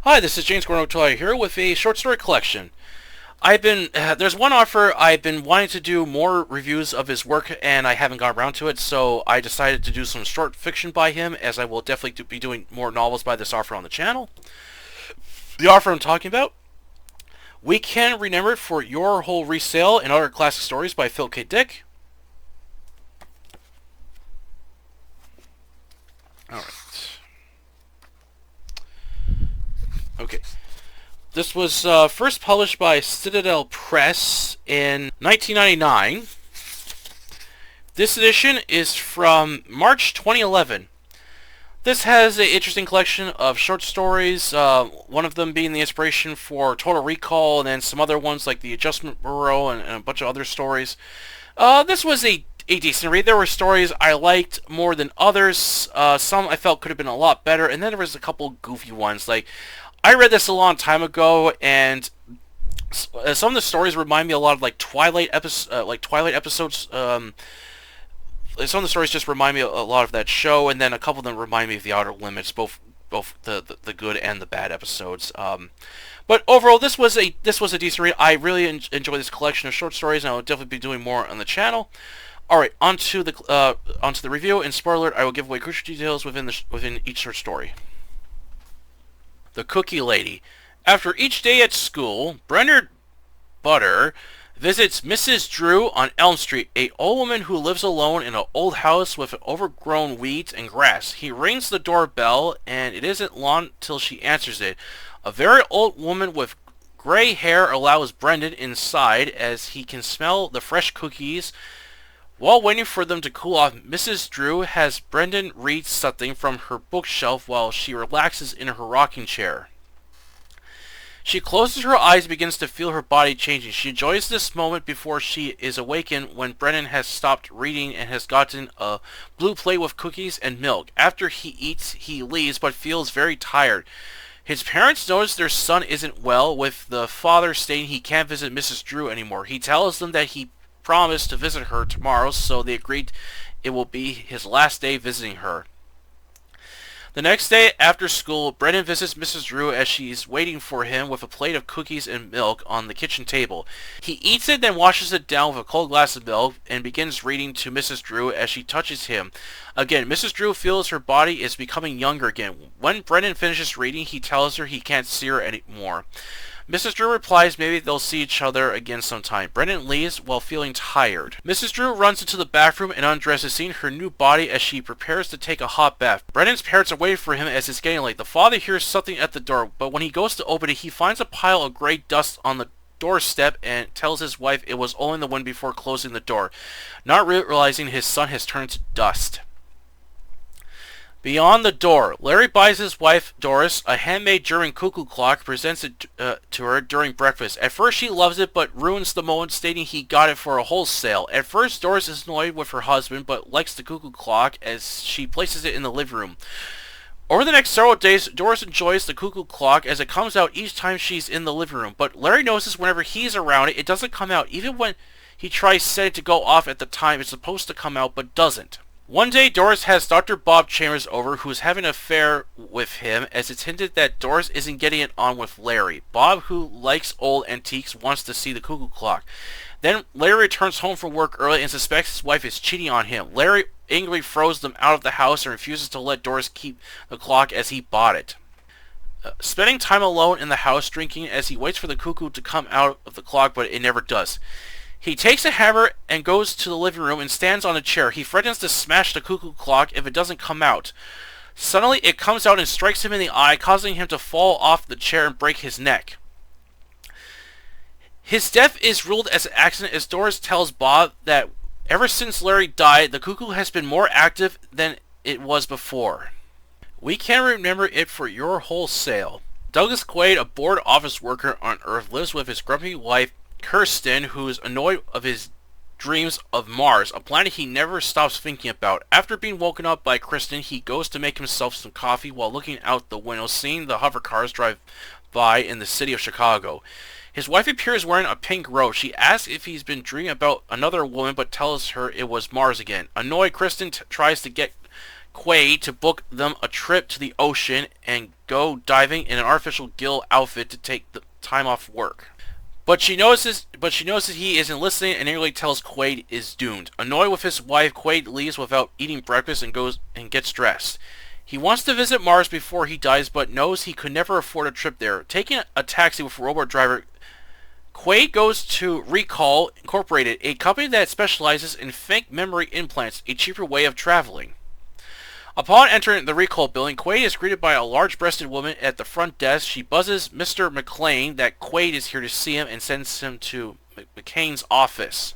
Hi, this is James Gordon here with a short story collection. There's one author I've been wanting to do more reviews of his work and I haven't got around to it, so I decided to do some short fiction by him, as I will definitely be doing more novels by this author on the channel. The author I'm talking about, We Can Remember It for Your Whole Resale and Other Classic Stories by Philip K. Dick. Alright. Okay. This was first published by Citadel Press in 1999. This edition is from March 2011. This has an interesting collection of short stories, one of them being the inspiration for Total Recall, and then some other ones like The Adjustment Bureau and a bunch of other stories. This was a decent read. There were stories I liked more than others. Some I felt could have been a lot better, and then there was a couple goofy ones. Like, I read this a long time ago, and some of the stories remind me a lot of like Twilight episodes. Some of the stories just remind me a lot of that show, and then a couple of them remind me of The Outer Limits, both the good and the bad episodes. But overall, this was a decent read. I really enjoy this collection of short stories, and I will definitely be doing more on the channel. All right, onto the review. And spoiler alert, I will give away crucial details within each short story. The Cookie Lady. After each day at school, Bernard Butter visits Mrs. Drew on Elm Street, a old woman who lives alone in an old house with overgrown weeds and grass. He rings the doorbell, and it isn't long till she answers it. A very old woman with gray hair allows Brendan inside, as he can smell the fresh cookies. While waiting for them to cool off, Mrs. Drew has Brendan read something from her bookshelf while she relaxes in her rocking chair. She closes her eyes and begins to feel her body changing. She enjoys this moment before she is awakened when Brendan has stopped reading and has gotten a blue plate with cookies and milk. After he eats, he leaves but feels very tired. His parents notice their son isn't well, with the father stating he can't visit Mrs. Drew anymore. He tells them that he promised to visit her tomorrow, so they agreed it will be his last day visiting her. The next day after school, Brendan visits Mrs. Drew as she's waiting for him with a plate of cookies and milk on the kitchen table. He eats it, then washes it down with a cold glass of milk and begins reading to Mrs. Drew as she touches him. Again, Mrs. Drew feels her body is becoming younger again. When Brendan finishes reading, he tells her he can't see her anymore. Mrs. Drew replies maybe they'll see each other again sometime. Brendan leaves while feeling tired. Mrs. Drew runs into the bathroom and undresses, seeing her new body as she prepares to take a hot bath. Brendan's parents are waiting for him as it's getting late. The father hears something at the door, but when he goes to open it, he finds a pile of gray dust on the doorstep and tells his wife it was only the wind before closing the door, not realizing his son has turned to dust. Beyond the door, Larry buys his wife, Doris, a handmade German cuckoo clock, presents it to her during breakfast. At first she loves it, but ruins the moment, stating he got it for a wholesale. At first Doris is annoyed with her husband, but likes the cuckoo clock as she places it in the living room. Over the next several days, Doris enjoys the cuckoo clock as it comes out each time she's in the living room, but Larry notices whenever he's around it, it doesn't come out, even when he tries setting it to go off at the time it's supposed to come out, but doesn't. One day, Doris has Dr. Bob Chambers over, who's having an affair with him, as it's hinted that Doris isn't getting it on with Larry. Bob, who likes old antiques, wants to see the cuckoo clock. Then Larry returns home from work early and suspects his wife is cheating on him. Larry angrily throws them out of the house and refuses to let Doris keep the clock as he bought it. Spending time alone in the house drinking as he waits for the cuckoo to come out of the clock, but it never does. He takes a hammer and goes to the living room and stands on a chair. He threatens to smash the cuckoo clock if it doesn't come out. Suddenly, it comes out and strikes him in the eye, causing him to fall off the chair and break his neck. His death is ruled as an accident, as Doris tells Bob that ever since Larry died, the cuckoo has been more active than it was before. We Can Remember It for Your Wholesale. Douglas Quaid, a bored office worker on Earth, lives with his grumpy wife, Kirsten, who is annoyed of his dreams of Mars, a planet he never stops thinking about. After being woken up by Kirsten, he goes to make himself some coffee while looking out the window, seeing the hover cars drive by in the city of Chicago. His wife appears wearing a pink robe. She asks if he's been dreaming about another woman, but tells her it was Mars again. Annoyed, Kirsten tries to get Quaid to book them a trip to the ocean and go diving in an artificial gill outfit to take the time off work. But she notices he isn't listening and angrily tells Quaid is doomed. Annoyed with his wife, Quaid leaves without eating breakfast and goes and gets dressed. He wants to visit Mars before he dies, but knows he could never afford a trip there. Taking a taxi with a robot driver, Quaid goes to Recall Incorporated, a company that specializes in fake memory implants, a cheaper way of traveling. Upon entering the Recall building, Quaid is greeted by a large-breasted woman at the front desk. She buzzes Mr. McClane that Quaid is here to see him and sends him to McCane's office.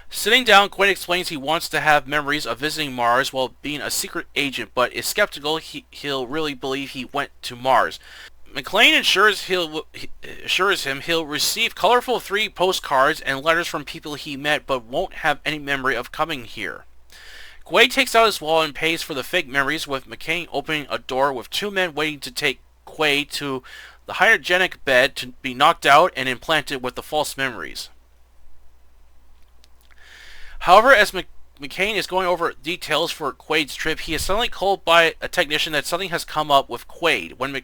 Sitting down, Quaid explains he wants to have memories of visiting Mars while being a secret agent, but is skeptical he'll really believe he went to Mars. McClane assures him he'll receive colorful 3 postcards and letters from people he met, but won't have any memory of coming here. Quaid takes out his wallet and pays for the fake memories, with McCain opening a door with 2 men waiting to take Quaid to the hygienic bed to be knocked out and implanted with the false memories. However, as McCain is going over details for Quaid's trip, he is suddenly called by a technician that something has come up with Quaid. When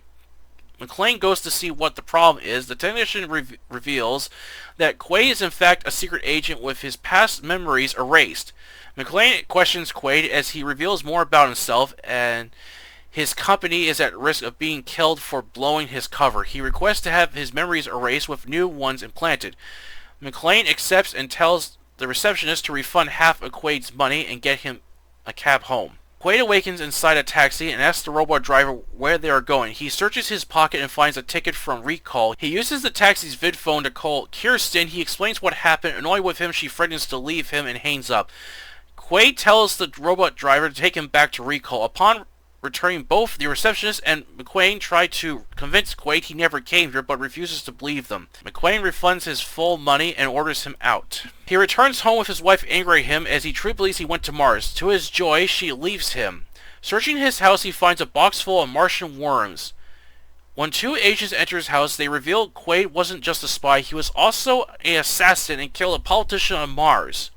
McClane goes to see what the problem is, the technician reveals that Quaid is in fact a secret agent with his past memories erased. McClane questions Quaid as he reveals more about himself, and his company is at risk of being killed for blowing his cover. He requests to have his memories erased with new ones implanted. McClane accepts and tells the receptionist to refund half of Quaid's money and get him a cab home. Quaid awakens inside a taxi and asks the robot driver where they are going. He searches his pocket and finds a ticket from Recall. He uses the taxi's vid phone to call Kirsten. He explains what happened. Annoyed with him, she threatens to leave him and hangs up. Quaid tells the robot driver to take him back to Recall. Upon returning, both the receptionist and McClane try to convince Quaid he never came here, but refuses to believe them. McClane refunds his full money and orders him out. He returns home with his wife angry at him as he truly believes he went to Mars. To his joy, she leaves him. Searching his house, he finds a box full of Martian worms. When 2 agents enter his house, they reveal Quaid wasn't just a spy, he was also an assassin and killed a politician on Mars.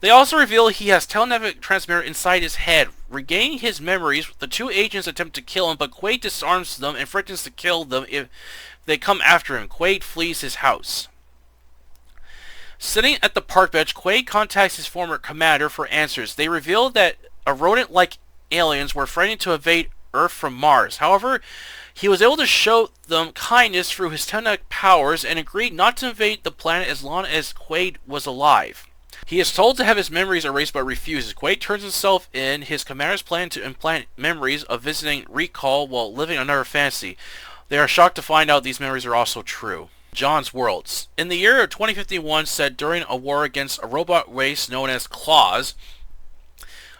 They also reveal he has telekinetic transmitter inside his head. Regaining his memories, the 2 agents attempt to kill him, but Quaid disarms them and threatens to kill them if they come after him. Quaid flees his house. Sitting at the park bench, Quaid contacts his former commander for answers. They reveal that a rodent-like aliens were threatening to invade Earth from Mars. However, he was able to show them kindness through his telekinetic powers and agreed not to invade the planet as long as Quaid was alive. He is told to have his memories erased but refuses. Quaid turns himself in. His commander's plan to implant memories of visiting Recall while living another fantasy. They are shocked to find out these memories are also true. John's Worlds. In the year of 2051, set during a war against a robot race known as Claws,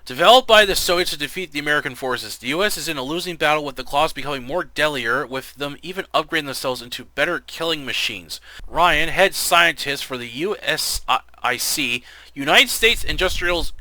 developed by the Soviets to defeat the American forces, the U.S. is in a losing battle, with the Claws becoming more deadlier, with them even upgrading themselves into better killing machines. Ryan, head scientist for the USIC, United States Industrials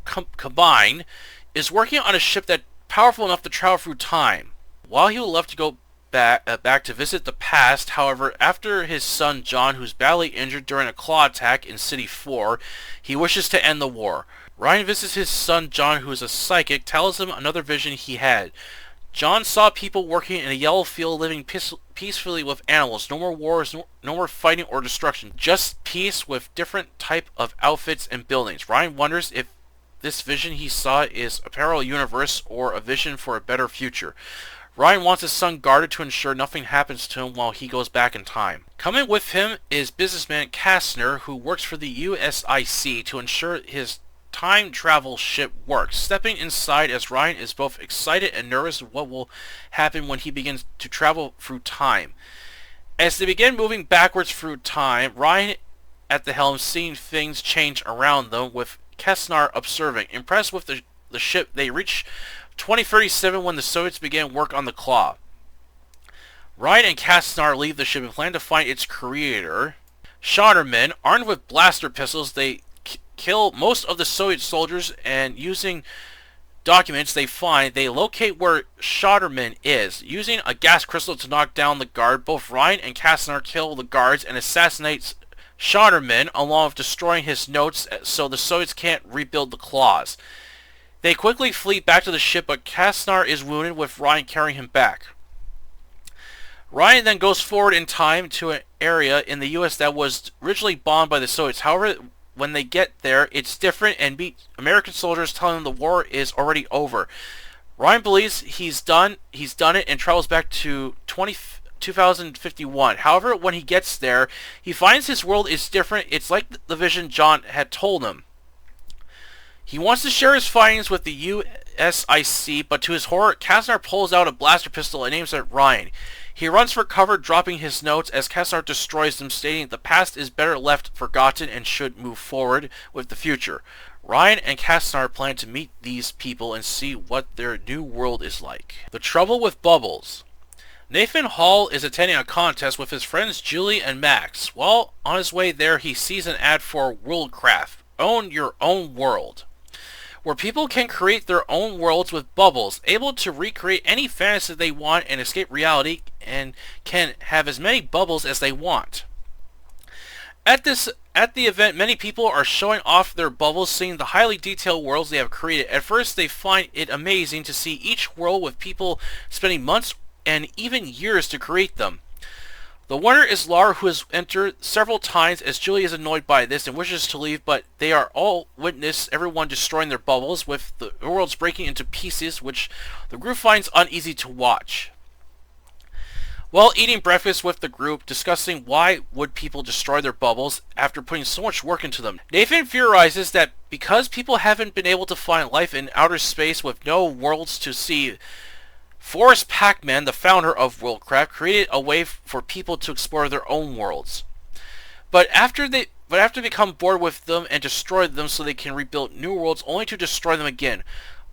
Combined, is working on a ship that's powerful enough to travel through time. While he will love to go back to visit the past, however, after his son John, who's badly injured during a claw attack in City 4, he wishes to end the war. Ryan visits his son John, who is a psychic, tells him another vision he had. John saw people working in a yellow field living peacefully with animals. No more wars, no more fighting or destruction. Just peace with different type of outfits and buildings. Ryan wonders if this vision he saw is a parallel universe or a vision for a better future. Ryan wants his son guarded to ensure nothing happens to him while he goes back in time. Coming with him is businessman Kastner, who works for the USIC to ensure his time travel ship works. Stepping inside as Ryan is both excited and nervous of what will happen when he begins to travel through time. As they begin moving backwards through time, Ryan at the helm seeing things change around them, with Kastner observing. Impressed with the ship, they reach 2037 when the Soviets begin work on the Claw. Ryan and Kastner leave the ship and plan to find its creator. Shottermen, armed with blaster pistols, they kill most of the Soviet soldiers, and using documents they find, they locate where Shotterman is. Using a gas crystal to knock down the guard, both Ryan and Kastner kill the guards and assassinate Shotterman, along with destroying his notes so the Soviets can't rebuild the Claws. They quickly flee back to the ship, but Kastner is wounded, with Ryan carrying him back. Ryan then goes forward in time to an area in the U.S. that was originally bombed by the Soviets. However, when they get there, it's different and meet American soldiers telling them the war is already over. Ryan believes he's done it and travels back to 2051. However, when he gets there, he finds his world is different. It's like the vision John had told him. He wants to share his findings with the USIC, but to his horror, Kastner pulls out a blaster pistol and aims at Ryan. He runs for cover, dropping his notes as Kastner destroys them, stating the past is better left forgotten and should move forward with the future. Ryan and Kastner plan to meet these people and see what their new world is like. The trouble with bubbles. Nathan Hall is attending a contest with his friends Julie and Max. While on his way there, he sees an ad for Worldcraft, Own Your Own World, where people can create their own worlds with bubbles, able to recreate any fantasy they want and escape reality, and can have as many bubbles as they want. At the event, many people are showing off their bubbles, seeing the highly detailed worlds they have created. At first, they find it amazing to see each world with people spending months and even years to create them. The winner is Laura, who has entered several times, as Julie is annoyed by this and wishes to leave, but they are all witness everyone destroying their bubbles, with the worlds breaking into pieces, which the group finds uneasy to watch. While eating breakfast with the group, discussing why would people destroy their bubbles after putting so much work into them, Nathan theorizes that because people haven't been able to find life in outer space with no worlds to see, Forrest Pac-Man, the founder of Worldcraft, created a way for people to explore their own worlds. But after they become bored with them and destroy them so they can rebuild new worlds, only to destroy them again.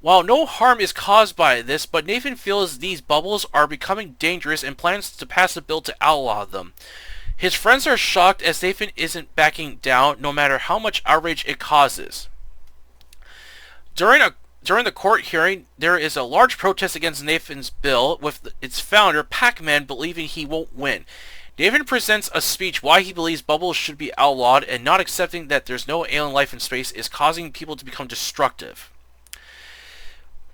While no harm is caused by this, but Nathan feels these bubbles are becoming dangerous and plans to pass a bill to outlaw them. His friends are shocked as Nathan isn't backing down, no matter how much outrage it causes. During the court hearing, there is a large protest against Nathan's bill, with its founder, Pac-Man, believing he won't win. Nathan presents a speech why he believes bubbles should be outlawed, and not accepting that there's no alien life in space is causing people to become destructive.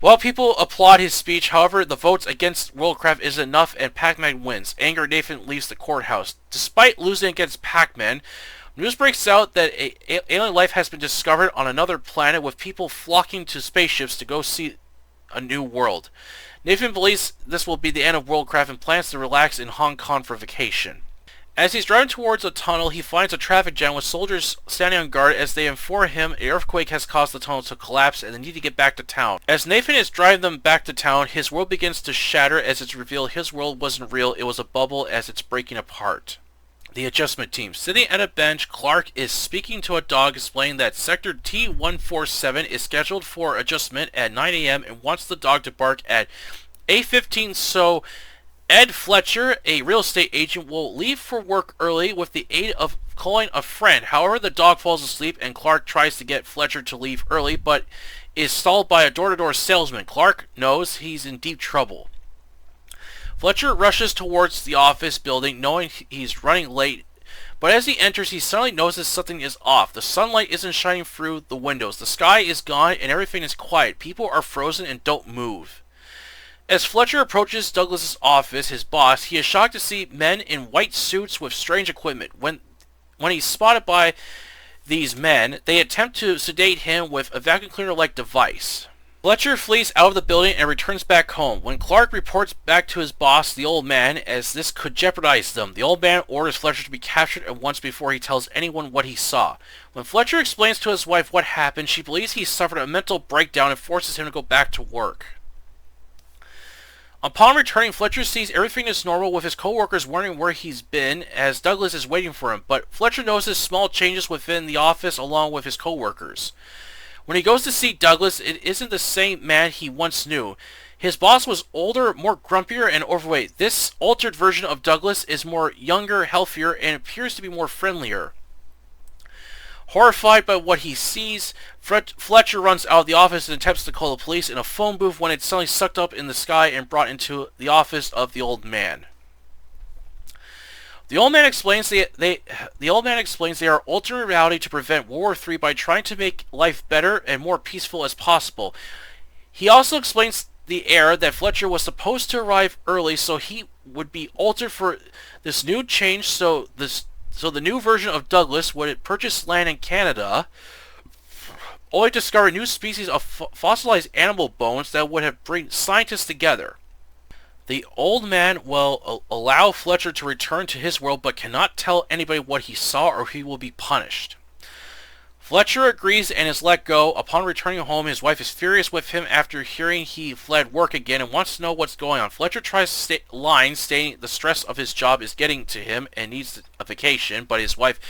While people applaud his speech, however, the votes against Worldcraft isn't enough and Pac-Man wins. Angered, Nathan leaves the courthouse. Despite losing against Pac-Man, news breaks out that alien life has been discovered on another planet, with people flocking to spaceships to go see a new world. Nathan believes this will be the end of Worldcraft and plans to relax in Hong Kong for vacation. As he's driving towards a tunnel, he finds a traffic jam with soldiers standing on guard as they inform him an earthquake has caused the tunnel to collapse and they need to get back to town. As Nathan is driving them back to town, his world begins to shatter as it's revealed his world wasn't real, it was a bubble as it's breaking apart. The adjustment team. Sitting at a bench, Clark is speaking to a dog, explaining that Sector T-147 is scheduled for adjustment at 9 a.m. and wants the dog to bark at 8:15, so Ed Fletcher, a real estate agent, will leave for work early with the aid of calling a friend. However, the dog falls asleep and Clark tries to get Fletcher to leave early, but is stalled by a door-to-door salesman. Clark knows he's in deep trouble. Fletcher rushes towards the office building, knowing he's running late, but as he enters, he suddenly notices something is off. The sunlight isn't shining through the windows. The sky is gone and everything is quiet. People are frozen and don't move. As Fletcher approaches Douglas's office, his boss, he is shocked to see men in white suits with strange equipment. When he's spotted by these men, they attempt to sedate him with a vacuum cleaner-like device. Fletcher flees out of the building and returns back home. When Clark reports back to his boss, the old man, as this could jeopardize them, the old man orders Fletcher to be captured at once before he tells anyone what he saw. When Fletcher explains to his wife what happened, she believes he suffered a mental breakdown and forces him to go back to work. Upon returning, Fletcher sees everything is normal, with his co-workers wondering where he's been as Douglas is waiting for him, but Fletcher notices small changes within the office along with his co-workers. When he goes to see Douglas, it isn't the same man he once knew. His boss was older, more grumpier, and overweight. This altered version of Douglas is more younger, healthier, and appears to be more friendlier. Horrified by what he sees, Fletcher runs out of the office and attempts to call the police in a phone booth when it's suddenly sucked up in the sky and brought into the office of the old man. The old man explains the old man explains they are altering reality to prevent World War III by trying to make life better and more peaceful as possible. He also explains the error that Fletcher was supposed to arrive early, so he would be altered for this new change. So the new version of Douglas would purchase land in Canada, only to discover new species of fossilized animal bones that would have bring scientists together. The old man will allow Fletcher to return to his world, but cannot tell anybody what he saw or he will be punished. Fletcher agrees and is let go. Upon returning home, his wife is furious with him after hearing he fled work again and wants to know what's going on. Fletcher tries to line stating the stress of his job is getting to him and needs a vacation, but his wife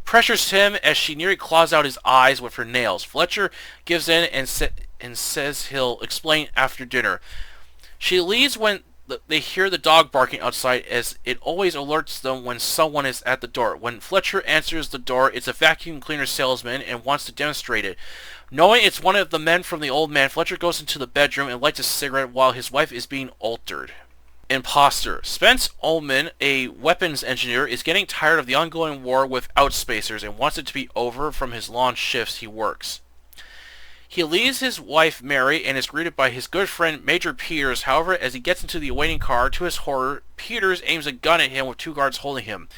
pressures him as she nearly claws out his eyes with her nails. Fletcher gives in and says he'll explain after dinner. She leaves when they hear the dog barking outside, as it always alerts them when someone is at the door. When Fletcher answers the door, it's a vacuum cleaner salesman and wants to demonstrate it. Knowing it's one of the men from the old man, Fletcher goes into the bedroom and lights a cigarette while his wife is being altered. Imposter. Spence Ullman, a weapons engineer, is getting tired of the ongoing war with outspacers and wants it to be over from his long shifts he works. He leaves his wife Mary and is greeted by his good friend Major Peters. However, as he gets into the awaiting car, to his horror, Peters aims a gun at him with two guards holding him.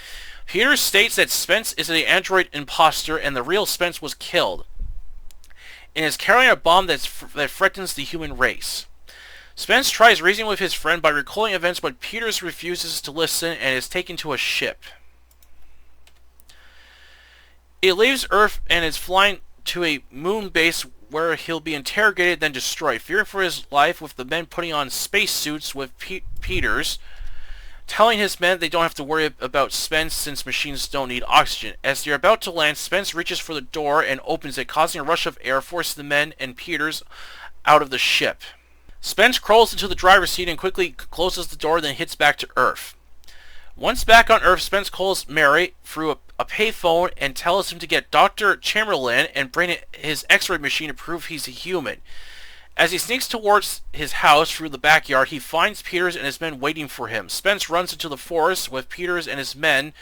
Peters states that Spence is an android imposter and the real Spence was killed, and is carrying a bomb that threatens the human race. Spence tries reasoning with his friend by recalling events, but Peters refuses to listen and is taken to a ship. It leaves Earth and is flying to a moon base where he'll be interrogated then destroyed. Fearing for his life, with the men putting on spacesuits with Peters, telling his men they don't have to worry about Spence since machines don't need oxygen. As they're about to land, Spence reaches for the door and opens it, causing a rush of air, forcing the men and Peters out of the ship. Spence crawls into the driver's seat and quickly closes the door, then hits back to Earth. Once back on Earth, Spence calls Mary through a payphone and tells him to get Dr. Chamberlain and bring his x-ray machine to prove he's a human. As he sneaks towards his house through the backyard, he finds Peters and his men waiting for him. Spence runs into the forest with Peters and his men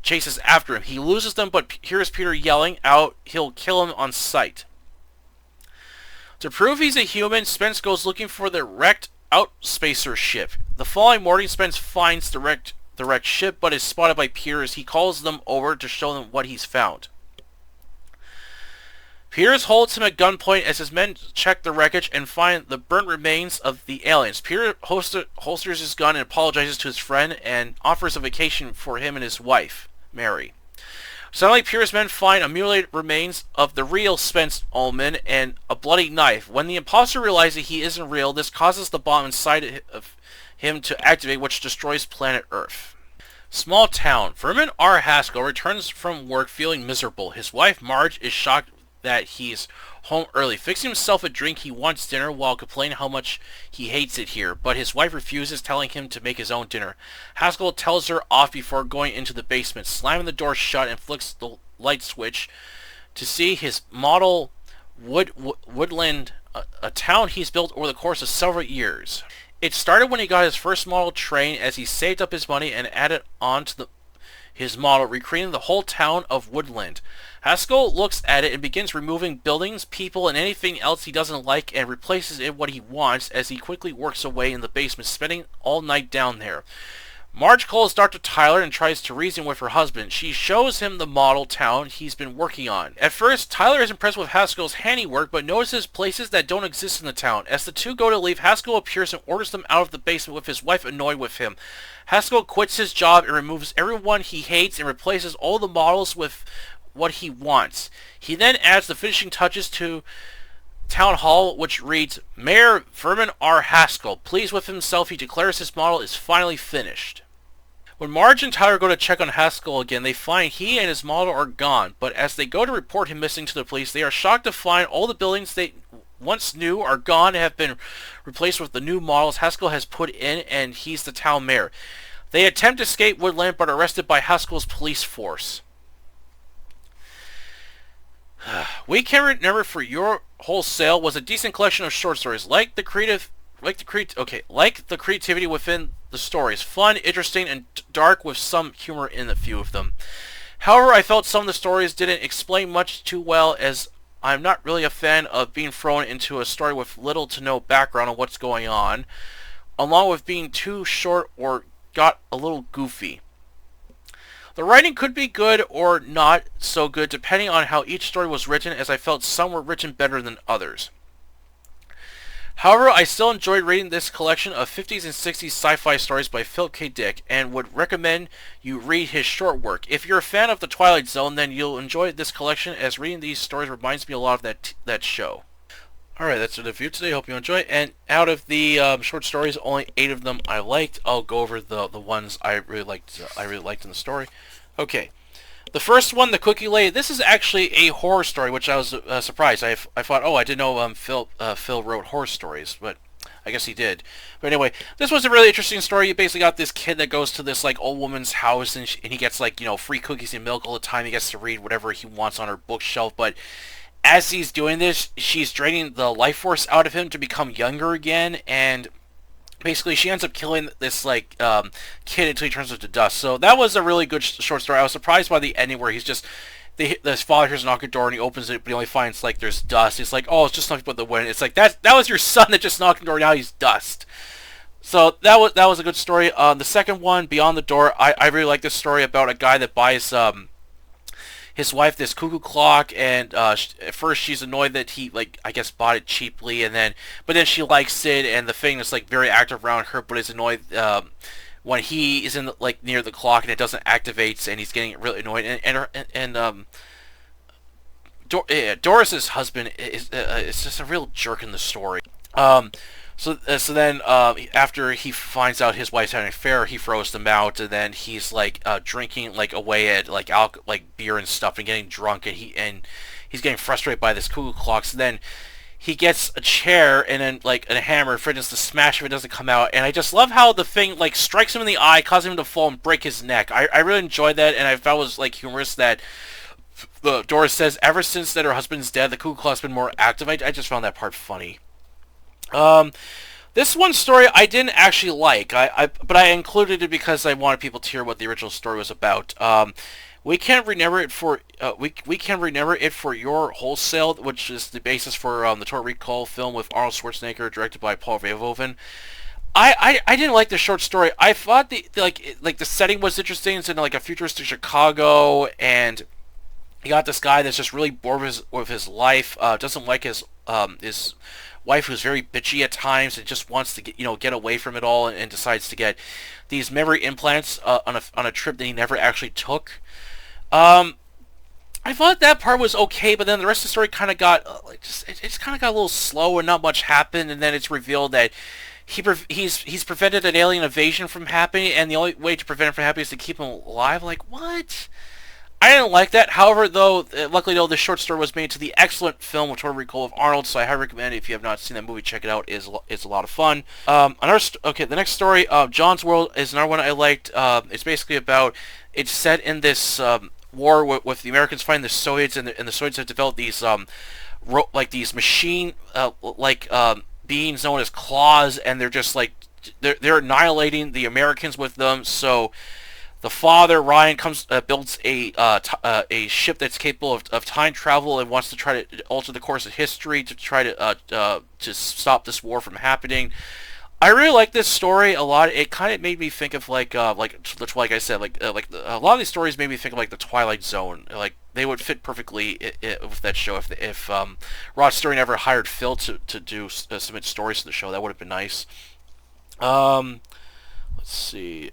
chases after him. He loses them, but hears Peter yelling out he'll kill him on sight. To prove he's a human, Spence goes looking for the wrecked outspacer ship. The following morning, Spence finds the wrecked ship, but is spotted by Peters. He calls them over to show them what he's found. Peters holds him at gunpoint as his men check the wreckage and find the burnt remains of the aliens. Peters holsters his gun and apologizes to his friend and offers a vacation for him and his wife, Mary. Suddenly, Peters' men find mutilated remains of the real Spence Ullman and a bloody knife. When the imposter realizes he isn't real, this causes the bomb inside of him to activate, which destroys planet Earth. Small town. Vermin R. Haskell returns from work feeling miserable. His wife Marge is shocked that he's home early. Fixing himself a drink, he wants dinner while complaining how much he hates it here, but his wife refuses, telling him to make his own dinner. Haskell tells her off before going into the basement, slamming the door shut and flicks the light switch to see his model Woodland, a town he's built over the course of several years. It started when he got his first model train, as he saved up his money and added on to his model, recreating the whole town of Woodland. Haskell looks at it and begins removing buildings, people, and anything else he doesn't like and replaces it what he wants as he quickly works away in the basement, spending all night down there. Marge calls Dr. Tyler and tries to reason with her husband. She shows him the model town he's been working on. At first, Tyler is impressed with Haskell's handiwork, but notices places that don't exist in the town. As the two go to leave, Haskell appears and orders them out of the basement, with his wife annoyed with him. Haskell quits his job and removes everyone he hates and replaces all the models with what he wants. He then adds the finishing touches to Town Hall, which reads, Mayor Vermin R. Haskell. Pleased with himself, he declares his model is finally finished. When Marge and Tyler go to check on Haskell again, they find he and his model are gone, but as they go to report him missing to the police, they are shocked to find all the buildings they once knew are gone and have been replaced with the new models Haskell has put in, and he's the town mayor. They attempt to escape Woodland, but are arrested by Haskell's police force. We Can Remember for Your Wholesale was a decent collection of short stories. Like the creative like the creativity within the stories, fun, interesting, and dark with some humor in a few of them. However, I felt some of the stories didn't explain much too well, as I'm not really a fan of being thrown into a story with little to no background on what's going on, along with being too short or got a little goofy. The writing could be good or not so good depending on how each story was written, as I felt some were written better than others. However, I still enjoyed reading this collection of 50s and 60s sci-fi stories by Philip K. Dick, and would recommend you read his short work. If you're a fan of The Twilight Zone, then you'll enjoy this collection, as reading these stories reminds me a lot of that show. Alright, that's the review today. Hope you enjoy it. And out of the short stories, only 8 of them I liked. I'll go over the ones I really liked in the story. Okay. The first one, The Cookie Lady, this is actually a horror story, which I was surprised. I thought, oh, I didn't know Phil wrote horror stories, but I guess he did. But anyway, this was a really interesting story. You basically got this kid that goes to this like old woman's house, and he gets like, free cookies and milk all the time. He gets to read whatever he wants on her bookshelf, but as he's doing this, she's draining the life force out of him to become younger again, and basically she ends up killing this kid until he turns into dust. So that was a really good short story. I was surprised by the ending where he's just this father hears a knock at the door and he opens it, but he only finds like there's dust. He's like, oh, it's just nothing but the wind. It's like that was your son that just knocked on the door. Now he's dust. So that was a good story. The second one, Beyond the Door, I really like this story about a guy that buys his wife this cuckoo clock, and at first she's annoyed that he I guess bought it cheaply, but then she likes it, and the thing is like very active around her, but is annoyed when he is in near the clock and it doesn't activate, and he's getting really annoyed. Doris's husband is just a real jerk in the story. So then after he finds out his wife's having an affair, he throws them out, and then he's drinking away at beer and stuff and getting drunk, and he's getting frustrated by this cuckoo clock. So then he gets a chair and then and a hammer and threatens to smash if it doesn't come out. And I just love how the thing strikes him in the eye, causing him to fall and break his neck. I really enjoyed that, and I thought it was humorous that Doris says ever since that her husband's dead, the cuckoo clock's been more active. I just found that part funny. This one story I didn't actually like, but I included it because I wanted people to hear what the original story was about. We can remember it for your Wholesale, which is the basis for the Total Recall film with Arnold Schwarzenegger, directed by Paul Verhoeven. I didn't like the short story. I thought the setting was interesting. It's in a futuristic Chicago, and you got this guy that's just really bored with his life. Doesn't like his wife, who's very bitchy at times, and just wants to get away from it all, and decides to get these memory implants on a trip that he never actually took. I thought that part was okay, but then the rest of the story kind of got it kind of got a little slow, and not much happened. And then it's revealed that he's prevented an alien invasion from happening, and the only way to prevent it from happening is to keep him alive. What? I didn't like that. However, luckily though, this short story was made to the excellent film with Total Recall of Arnold, so I highly recommend it. If you have not seen that movie, check it out. It's a lot of fun. The next story, John's World, is another one I liked. It's basically about, it's set in this war with the Americans fighting the Soviets, and the Soviets have developed these these machine beings known as claws, and they're just they're annihilating the Americans with them. So the father, Ryan, builds a ship that's capable of time travel, and wants to try to alter the course of history to try to stop this war from happening. I really like this story a lot. It kind of made me think of like I said, a lot of these stories made me think of the Twilight Zone. They would fit perfectly with that show. If Rod Serling never hired Phil to submit stories to the show, that would have been nice. Let's see.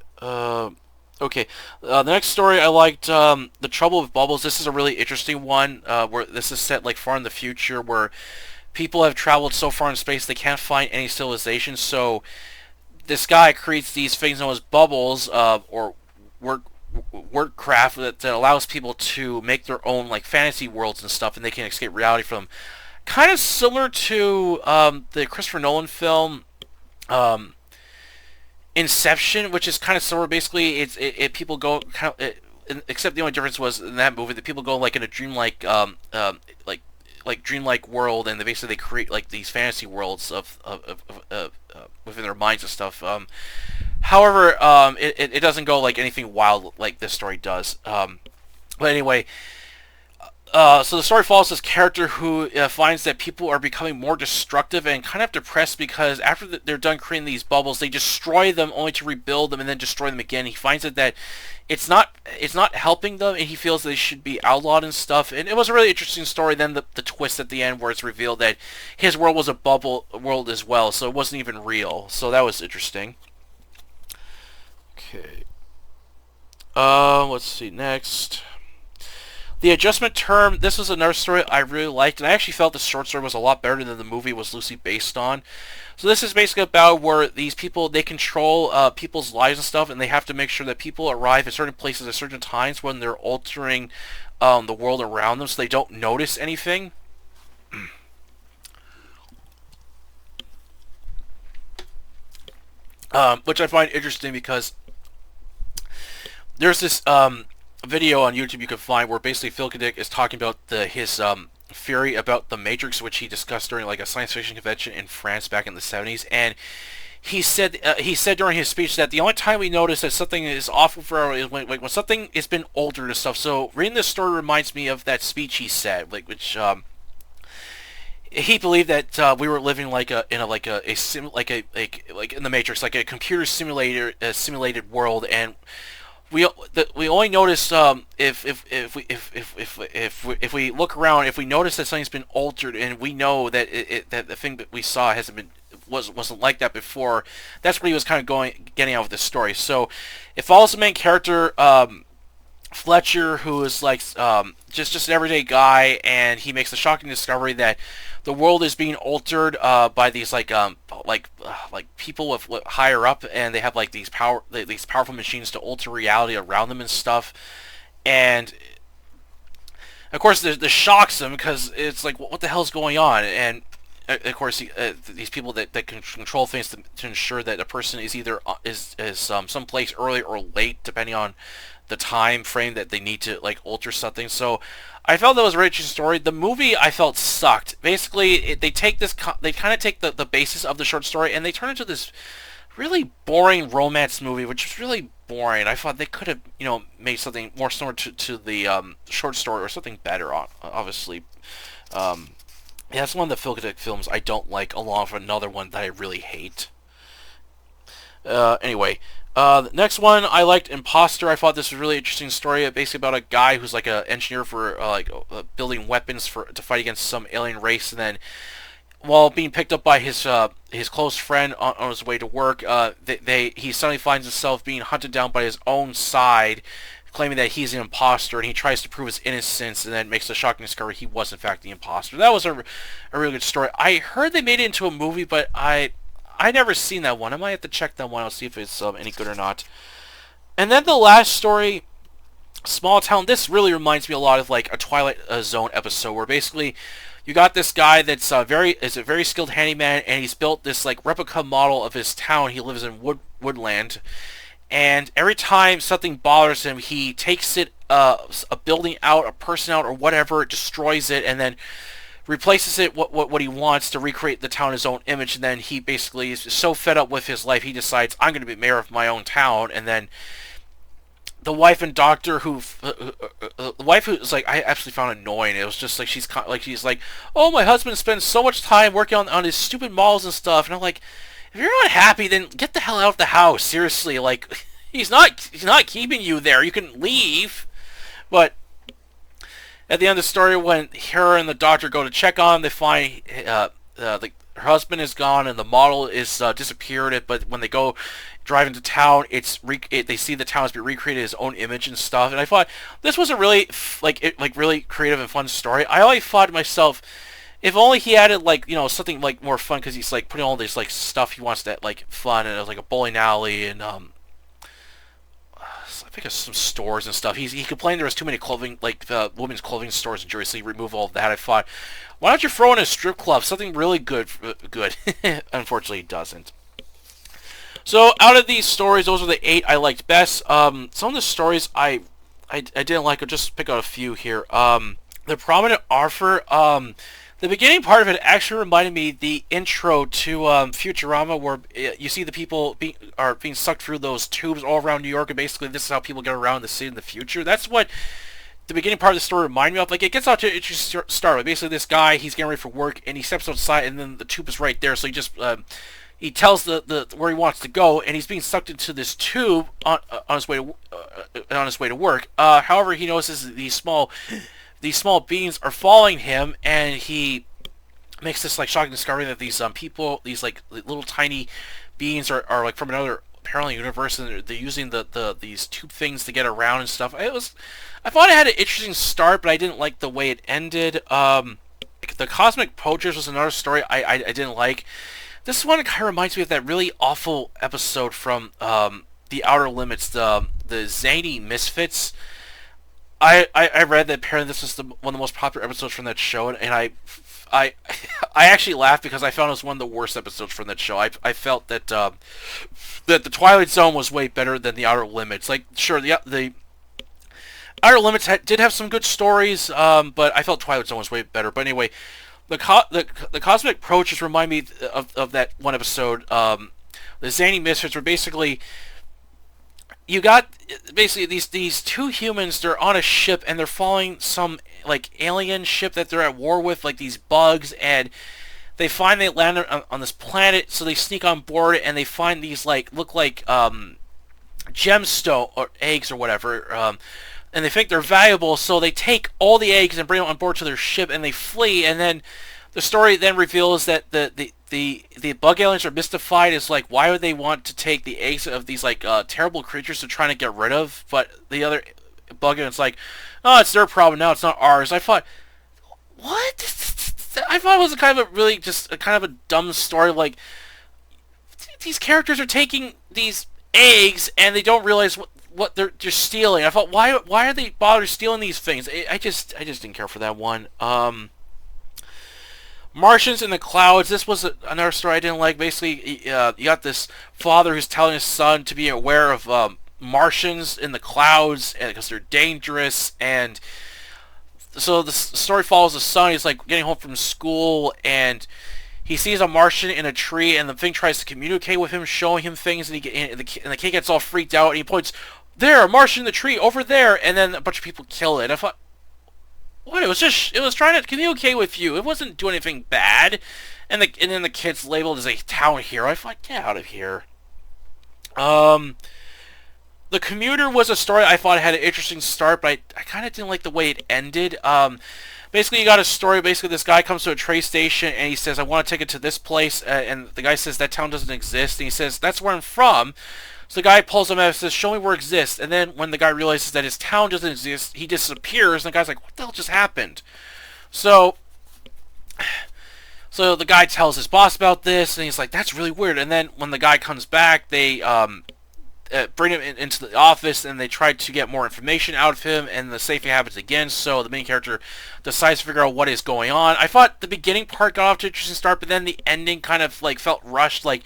Okay, the next story I liked, The Trouble with Bubbles. This is a really interesting one, where this is set far in the future, where people have traveled so far in space they can't find any civilization. So this guy creates these things known as bubbles, or work craft that allows people to make their own fantasy worlds and stuff, and they can escape reality from them. Kind of similar to the Christopher Nolan film Inception, which is kind of similar. Basically, people go except the only difference was in that movie that people go in a dream like dreamlike world, and they create like these fantasy worlds within their minds and stuff. However, it doesn't go like anything wild like this story does. But anyway, so the story follows this character who finds that people are becoming more destructive and kind of depressed because after they're done creating these bubbles, they destroy them only to rebuild them and then destroy them again. He finds that it's not helping them, and he feels they should be outlawed and stuff. And it was a really interesting story. Then the twist at the end where it's revealed that his world was a bubble world as well, so it wasn't even real. So that was interesting. Okay. Let's see next. The Adjustment Term, this was another story I really liked, and I actually felt the short story was a lot better than the movie was loosely based on. So this is basically about where these people, they control people's lives and stuff, and they have to make sure that people arrive at certain places at certain times when they're altering the world around them so they don't notice anything. Which I find interesting because there's this video on YouTube you can find where basically Phil K. Dick is talking about his theory about the Matrix, which he discussed during like a science fiction convention in France back in the 70s, and he said during his speech that the only time we notice that something is off is when something has been altered and stuff. So reading this story reminds me of that speech he said, which he believed that we were living like in the Matrix, like a computer simulated world, and we only notice if we look around, if we notice that something's been altered, and we know that that the thing that we saw wasn't like that before. That's what he was kind of getting out of this story. So it follows the main character, Fletcher, who is like just an everyday guy, and he makes the shocking discovery that the world is being altered by these like people with higher up, and they have like these powerful machines to alter reality around them and stuff. And of course, this shocks him because it's like, what the hell is going on? And of course, these people that can control things to ensure that a person is either someplace early or late, depending on the time frame that they need to like alter something. So I felt that was a really interesting story. The movie I felt sucked. Basically, they kind of take the basis of the short story and they turn it into this really boring romance movie, which is really boring. I thought they could have made something more similar to the short story or something better. Obviously, yeah, that's one of the Phil K. Dick films I don't like, along with another one that I really hate. Anyway. The next one I liked, Imposter. I thought this was a really interesting story, basically about a guy who's like an engineer for building weapons to fight against some alien race, and then while being picked up by his close friend on his way to work, he suddenly finds himself being hunted down by his own side, claiming that he's an imposter, and he tries to prove his innocence, and then makes the shocking discovery he was in fact the imposter. That was a really good story. I heard they made it into a movie, but I never seen that one. I might have to check that one out, see if it's any good or not. And then the last story, Small Town. This really reminds me a lot of like a Twilight Zone episode, where basically you got this guy that's a very skilled handyman, and he's built this like replica model of his town. He lives in woodland, and every time something bothers him, he takes it a building out, a person out, or whatever, destroys it, and then replaces it what he wants to recreate the town his own image. And then he basically is so fed up with his life, he decides, I'm going to be mayor of my own town. And then the wife and doctor the wife who's like, I absolutely found annoying. It was just like she's like, oh, my husband spends so much time working on his stupid models and stuff. And I'm like, if you're not happy, then get the hell out of the house. Seriously, like he's not keeping you there. You can leave. But at the end of the story, when her and the doctor go to check on him, they find her husband is gone and the model is disappeared. But when they go drive into town, they see the town has been recreated his own image and stuff. And I thought this was a really really creative and fun story. I always thought to myself, if only he added something like more fun, because he's like putting all this like stuff he wants that like fun, and it was like a bowling alley and I think of some stores and stuff. He complained there was too many clothing, women's clothing stores in Jersey. So he removed all of that. I thought, why don't you throw in a strip club, something really good? Unfortunately, he doesn't. So out of these stories, those are the 8 I liked best. Some of the stories I didn't like. I'll just pick out a few here. the prominent offer. The beginning part of it actually reminded me the intro to Futurama, where you see the people are being sucked through those tubes all around New York, and basically this is how people get around the city in the future. That's what the beginning part of the story reminded me of. Like, it gets out to an interesting start. Like, basically, this guy, he's getting ready for work, and he steps outside, and then the tube is right there, so he just he tells the where he wants to go, and he's being sucked into this tube on his way to work. However, he notices these small beings are following him, and he makes this like shocking discovery that these people, these like little tiny beings are like from another parallel universe, and they're using these tube things to get around and stuff. I thought it had an interesting start, but I didn't like the way it ended. The Cosmic Poachers was another story I didn't like. This one kind of reminds me of that really awful episode from The Outer Limits, the Zany Misfits. I read that apparently this was one of the most popular episodes from that show, and I actually laughed because I found it was one of the worst episodes from that show. I felt that that the Twilight Zone was way better than the Outer Limits. Like, sure, the Outer Limits did have some good stories, but I felt Twilight Zone was way better. But anyway, the Cosmic Approaches remind me of that one episode, the Zany Misfits, where basically you got basically these two humans. They're on a ship and they're following some like alien ship that they're at war with, like these bugs, and they land on this planet. So they sneak on board and they find these like look like gemstone or eggs or whatever, and they think they're valuable. So they take all the eggs and bring them on board to their ship, and they flee. And then the story then reveals that the bug aliens are mystified as like, why would they want to take the eggs of these like terrible creatures they're trying to get rid of? But the other bug aliens like, oh, it's their problem now, it's not ours. I thought, what? I thought it was kind of a really just a kind of a dumb story. Like, these characters are taking these eggs and they don't realize what they're just stealing. I thought, why are they bothered stealing these things? I just didn't care for that one. Martians in the Clouds. This was another story I didn't like. Basically, you got this father who's telling his son to be aware of Martians in the clouds because they're dangerous. And so the story follows the son. He's like getting home from school, and he sees a Martian in a tree, and the thing tries to communicate with him, showing him things, and the kid gets all freaked out, and he points, there, a Martian in the tree, over there, and then a bunch of people kill it. And I thought, what? It was trying to communicate with you. It wasn't doing anything bad. And then the kid's labeled as a town hero. I thought, get out of here. The Commuter was a story I thought had an interesting start, but I kind of didn't like the way it ended. Basically, you got a story. Basically, this guy comes to a train station, and he says, I want to take it to this place. And the guy says, that town doesn't exist. And he says, that's where I'm from. So the guy pulls him out and says, show me where it exists. And then when the guy realizes that his town doesn't exist, he disappears. And the guy's like, what the hell just happened? So the guy tells his boss about this, and he's like, that's really weird. And then when the guy comes back, they bring him into the office, and they try to get more information out of him, and the same thing happens again. So the main character decides to figure out what is going on. I thought the beginning part got off to an interesting start, but then the ending kind of like felt rushed. Like,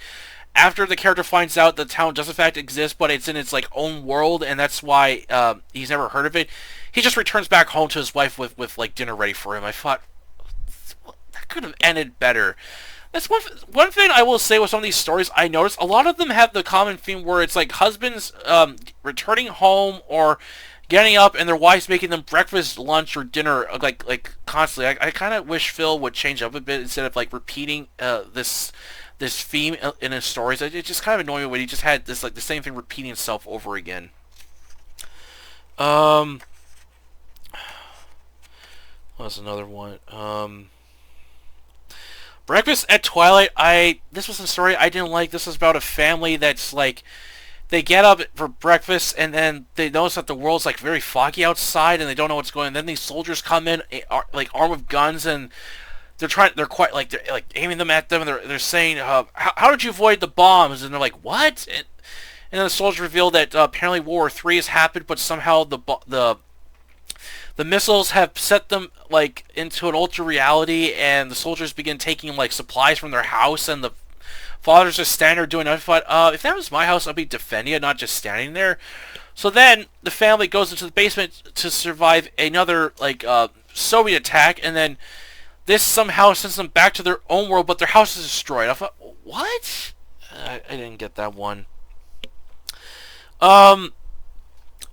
after the character finds out the town does in fact exist, but it's in its like own world, and that's why he's never heard of it, he just returns back home to his wife with like dinner ready for him. I thought, that could have ended better. That's one thing I will say with some of these stories. I noticed a lot of them have the common theme where it's like husbands returning home or getting up, and their wives making them breakfast, lunch, or dinner like constantly. I kind of wish Phil would change up a bit instead of like repeating this theme in his stories. It just kind of annoying when he just had this like the same thing repeating itself over again. What's another one? Breakfast at Twilight. This was a story I didn't like. This was about a family that's like, they get up for breakfast, and then they notice that the world's like very foggy outside, and they don't know what's going on. And then these soldiers come in, like armed with guns, and they're aiming them at them, and they're saying, how did you avoid the bombs? And they're like, what? And then the soldiers reveal that apparently World War III has happened, but somehow the missiles have set them like into an ultra reality, and the soldiers begin taking like supplies from their house, and the father's just standing there doing nothing. If that was my house, I'd be defending it, not just standing there. So then the family goes into the basement to survive another like Soviet attack, and then this somehow sends them back to their own world, but their house is destroyed. I thought, what? I didn't get that one.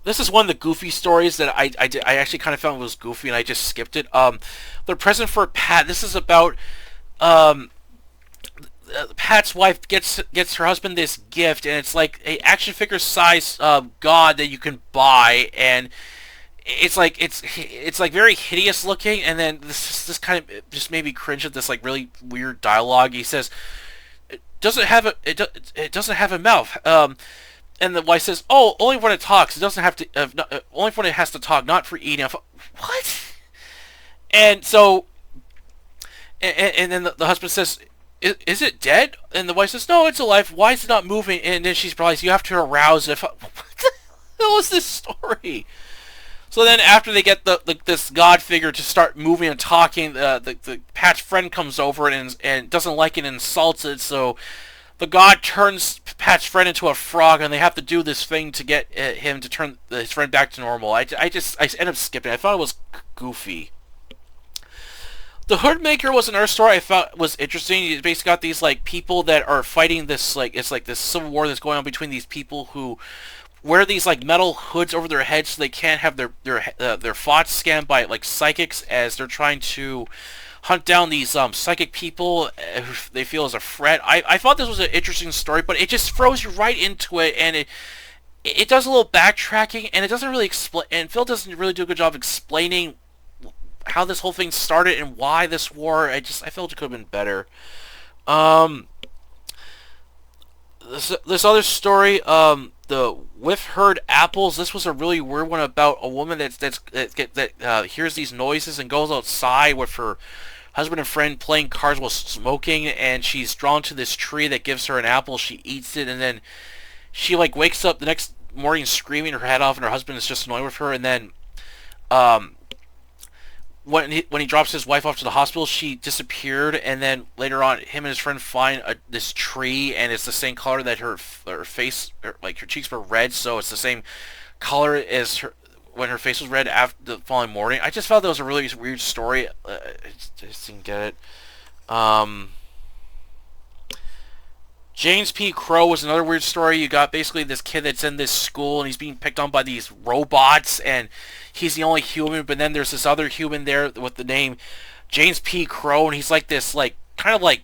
This is one of the goofy stories that I actually kind of found was goofy, and I just skipped it. The present for Pat. This is about Pat's wife gets her husband this gift, and it's like a action figure size god that you can buy, and it's like very hideous looking. And then this kind of just made me cringe at this like really weird dialogue. He says, "It doesn't have a mouth." And the wife says, "Oh, only when it talks. It doesn't have to. Only when it has to talk, not for eating." I thought, what? And so, and then the husband says, "Is it dead?" And the wife says, "No, it's alive. Why is it not moving?" And then she's probably, "You have to arouse it." I thought, what the hell is this story? So then, after they get this god figure to start moving and talking, the Pat's friend comes over and doesn't like it and insults it. So the god turns Pat's friend into a frog, and they have to do this thing to get him to turn his friend back to normal. I end up skipping. I thought it was goofy. The Hoodmaker was another story I thought was interesting. You basically got these like people that are fighting this it's like this civil war that's going on between these people who wear these like metal hoods over their heads so they can't have their thoughts scanned by like psychics as they're trying to hunt down these psychic people who they feel is a threat. I thought this was an interesting story, but it just throws you right into it, and it does a little backtracking, and it doesn't really explain. And Phil doesn't really do a good job explaining how this whole thing started and why this war. I felt it could have been better. This other story, the With Heard Apples. This was a really weird one about a woman that hears these noises and goes outside with her husband and friend playing cards while smoking, and she's drawn to this tree that gives her an apple. She eats it, and then she like wakes up the next morning screaming her head off, and her husband is just annoyed with her. And then when he drops his wife off to the hospital, she disappeared, and then later on, him and his friend find this tree, and it's the same color that her face, like her cheeks were red, so it's the same color as her when her face was red after the following morning. I just felt that was a really weird story. I just didn't get it. James P. Crow was another weird story. You got basically this kid that's in this school, and he's being picked on by these robots, and he's the only human, but then there's this other human there with the name James P. Crow, and he's like this, like, kind of like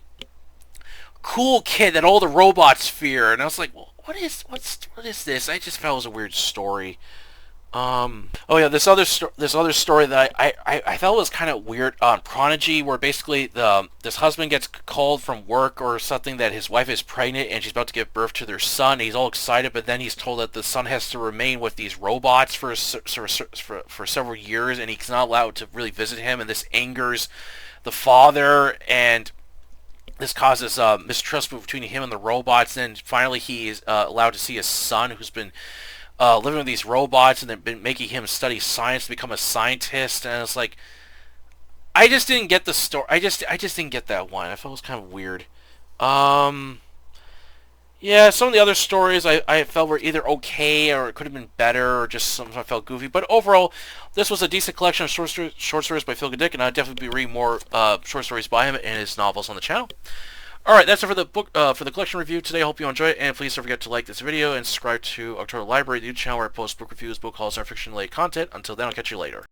cool kid that all the robots fear. And I was like, well, what is this? I just felt it was a weird story. Oh yeah, this other story that I felt was kind of weird. Prodigy, where basically this husband gets called from work or something that his wife is pregnant and she's about to give birth to their son. He's all excited, but then he's told that the son has to remain with these robots for several years, and he's not allowed to really visit him. And this angers the father, and this causes mistrust between him and the robots. And finally, he is allowed to see his son, who's been living with these robots, and they've been making him study science to become a scientist. And it's like, I just didn't get the story. I just didn't get that one. I felt it was kind of weird. Yeah, some of the other stories I felt were either okay, or it could have been better, or just sometimes I felt goofy. But overall, this was a decent collection of short stories by Phil Dick, and I'd definitely be reading more short stories by him and his novels on the channel. Alright, that's it for the book, for the collection review today. I hope you enjoy it, and please don't forget to like this video and subscribe to October Library, the YouTube channel where I post book reviews, book hauls, and fiction-related content. Until then, I'll catch you later.